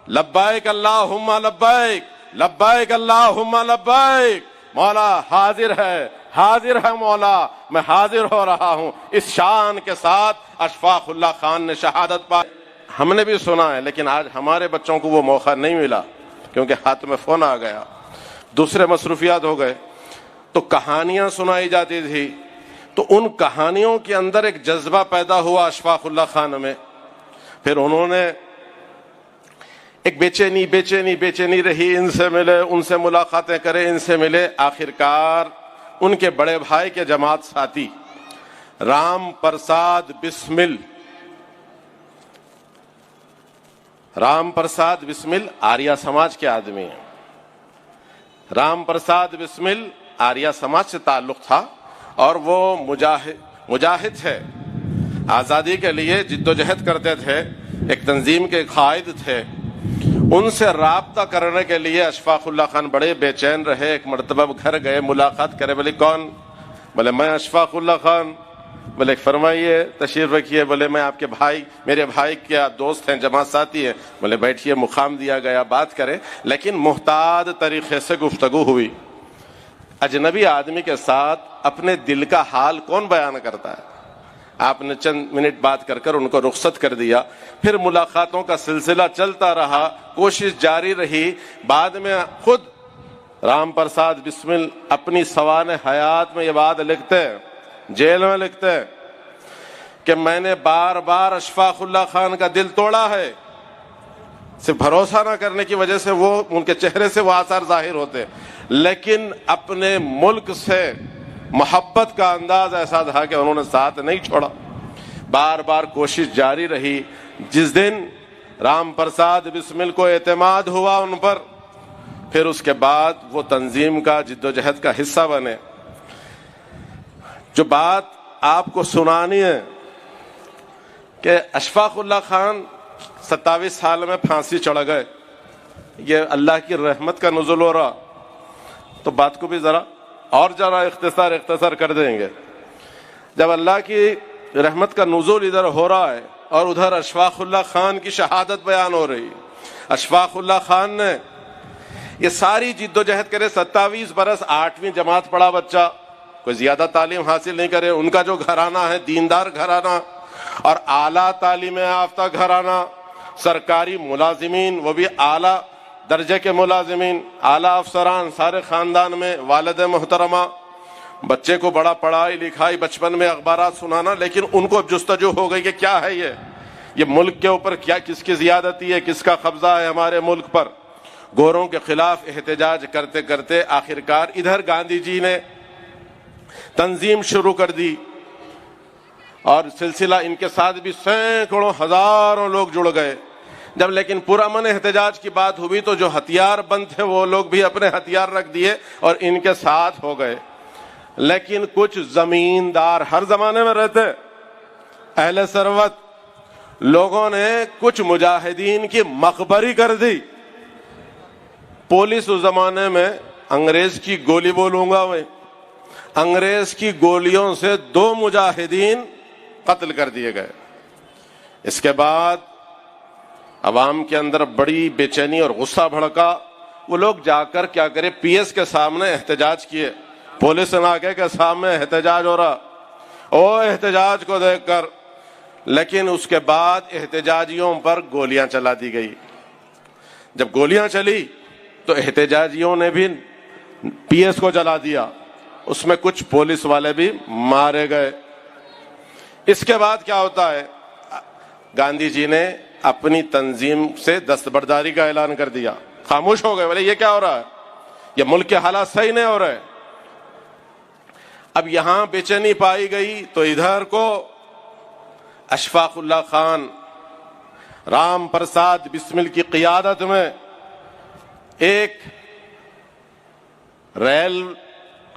لبیک اللہم لبیک، لبیک اللہم لبیک، مولا حاضر ہے مولا، میں حاضر ہو رہا ہوں۔ اس شان کے ساتھ اشفاق اللہ خان نے شہادت پائی۔ ہم نے بھی سنا ہے، لیکن آج ہمارے بچوں کو وہ موقع نہیں ملا، کیونکہ ہاتھ میں فون آ گیا، دوسرے مصروفیات ہو گئے۔ تو کہانیاں سنائی جاتی تھی، تو ان کہانیوں کے اندر ایک جذبہ پیدا ہوا اشفاق اللہ خان میں۔ پھر انہوں نے ایک بے چینی رہی، ان سے ملے، ان سے ملاقاتیں کرے، ان سے ملے۔ آخرکار ان کے بڑے بھائی کے جماعت ساتھی رام پرساد بسمل آریہ سماج کے آدمی ہیں۔ رام پرساد بسمل آریہ سماج سے تعلق تھا، اور وہ مجاہد تھے، آزادی کے لیے جد و جہد کرتے تھے، ایک تنظیم کے قائد تھے۔ ان سے رابطہ کرنے کے لیے اشفاق اللہ خان بڑے بے چین رہے۔ ایک مرتبہ گھر گئے، ملاقات کرے، بولے کون؟ بولے میں اشفاق اللہ خان۔ بولے فرمائیے، تشریف رکھیے۔ بولے میں آپ کے بھائی، میرے بھائی کیا دوست ہیں، جماعت ساتھی ہیں۔ بولے بیٹھیے، مقام دیا گیا، بات کرے، لیکن محتاط طریقے سے گفتگو ہوئی۔ اجنبی آدمی کے ساتھ اپنے دل کا حال کون بیان کرتا ہے؟ آپ نے چند منٹ بات کر ان کو رخصت کر دیا۔ پھر ملاقاتوں کا سلسلہ چلتا رہا، کوشش جاری رہی۔ بعد میں خود رام پرساد بسمل اپنی سوانح حیات میں یہ بات لکھتے ہیں، جیل میں لکھتے ہیں کہ میں نے بار بار اشفاق اللہ خان کا دل توڑا ہے۔ صرف بھروسہ نہ کرنے کی وجہ سے وہ ان کے چہرے سے وہ آثار ظاہر ہوتے، لیکن اپنے ملک سے محبت کا انداز ایسا تھا کہ انہوں نے ساتھ نہیں چھوڑا، بار بار کوشش جاری رہی۔ جس دن رام پرساد بسمل کو اعتماد ہوا ان پر، پھر اس کے بعد وہ تنظیم کا جد و جہد کا حصہ بنے۔ جو بات آپ کو سنانی ہے کہ اشفاق اللہ خان 27 سال میں پھانسی چڑھ گئے، یہ اللہ کی رحمت کا نزول ہو رہا، تو بات کو بھی ذرا اختصار کر دیں گے۔ جب اللہ کی رحمت کا نزول ادھر ہو رہا ہے اور ادھر اشفاق اللہ خان کی شہادت بیان ہو رہی ہے، اشفاق اللہ خان نے یہ ساری جد و جہد کرے، 27 برس 8ویں جماعت پڑھا بچہ، کوئی زیادہ تعلیم حاصل نہیں کرے، ان کا جو گھرانہ ہے دیندار گھرانہ اور اعلیٰ تعلیم یافتہ گھرانہ، سرکاری ملازمین، وہ بھی اعلیٰ درجے کے ملازمین، اعلیٰ افسران، سارے خاندان میں والد محترمہ، بچے کو بڑا پڑھائی لکھائی، بچپن میں اخبارات سنانا، لیکن ان کو جستجو ہو گئی کہ کیا ہے یہ ملک کے اوپر کیا، کس کی زیادتی ہے، کس کا قبضہ ہے ہمارے ملک پر۔ گوروں کے خلاف احتجاج کرتے کرتے آخرکار ادھر گاندھی جی نے تنظیم شروع کر دی، اور سلسلہ ان کے ساتھ بھی سینکڑوں ہزاروں لوگ جڑ گئے۔ جب لیکن پرامن احتجاج کی بات ہوئی تو جو ہتھیار بند تھے وہ لوگ بھی اپنے ہتھیار رکھ دیے اور ان کے ساتھ ہو گئے۔ لیکن کچھ زمیندار ہر زمانے میں رہتے، اہل ثروت لوگوں نے کچھ مجاہدین کی مخبری کر دی۔ پولیس اس زمانے میں انگریز کی گولی بولوں گا میں، انگریز کی گولیوں سے 2 مجاہدین قتل کر دیے گئے۔ اس کے بعد عوام کے اندر بڑی بے چینی اور غصہ بھڑکا۔ وہ لوگ جا کر کیا کرے، پی ایس کے سامنے احتجاج کیے، پولیس ناکے کے سامنے احتجاج ہو رہا، اور احتجاج کو دیکھ کر، لیکن اس کے بعد احتجاجیوں پر گولیاں چلا دی گئی۔ جب گولیاں چلی تو احتجاجیوں نے بھی پی ایس کو جلا دیا، اس میں کچھ پولیس والے بھی مارے گئے۔ اس کے بعد کیا ہوتا ہے، گاندھی جی نے اپنی تنظیم سے دستبرداری کا اعلان کر دیا، خاموش ہو گئے، بولے یہ کیا ہو رہا ہے، یہ ملک کے حالات صحیح نہیں ہو رہے۔ اب یہاں بے چینی پائی گئی تو ادھر کو اشفاق اللہ خان رام پرساد بسمل کی قیادت میں ایک ریل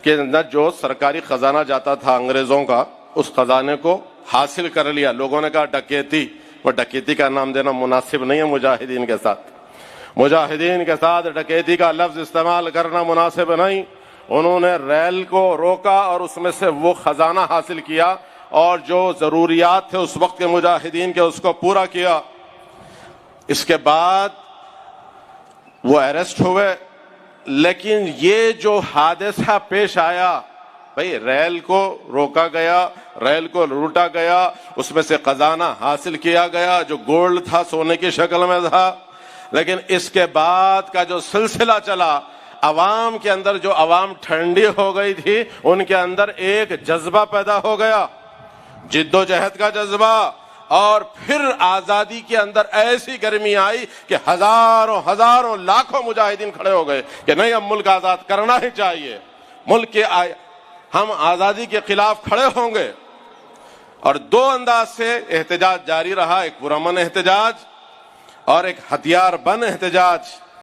کے اندر جو سرکاری خزانہ جاتا تھا انگریزوں کا، اس خزانے کو حاصل کر لیا۔ لوگوں نے کہا ڈکیتی، وہ ڈکیتی کا نام دینا مناسب نہیں ہے مجاہدین کے ساتھ، مجاہدین کے ساتھ ڈکیتی کا لفظ استعمال کرنا مناسب نہیں۔ انہوں نے ریل کو روکا اور اس میں سے وہ خزانہ حاصل کیا، اور جو ضروریات تھے اس وقت کے مجاہدین کے اس کو پورا کیا۔ اس کے بعد وہ اریسٹ ہوئے. لیکن یہ جو حادثہ پیش آیا، بھئی ریل کو روکا گیا، ریل کو لوٹا گیا، اس میں سے خزانہ حاصل کیا گیا جو گولڈ تھا، سونے کی شکل میں تھا. لیکن اس کے بعد کا جو سلسلہ چلا، عوام کے اندر، جو عوام ٹھنڈی ہو گئی تھی، ان کے اندر ایک جذبہ پیدا ہو گیا، جد و جہد کا جذبہ. اور پھر آزادی کے اندر ایسی گرمی آئی کہ ہزاروں لاکھوں مجاہدین کھڑے ہو گئے کہ نہیں، اب ملک آزاد کرنا ہی چاہیے، ملک کے ہم آزادی کے خلاف کھڑے ہوں گے. اور دو انداز سے احتجاج جاری رہا، ایک پرامن احتجاج اور ایک ہتھیار بند احتجاج.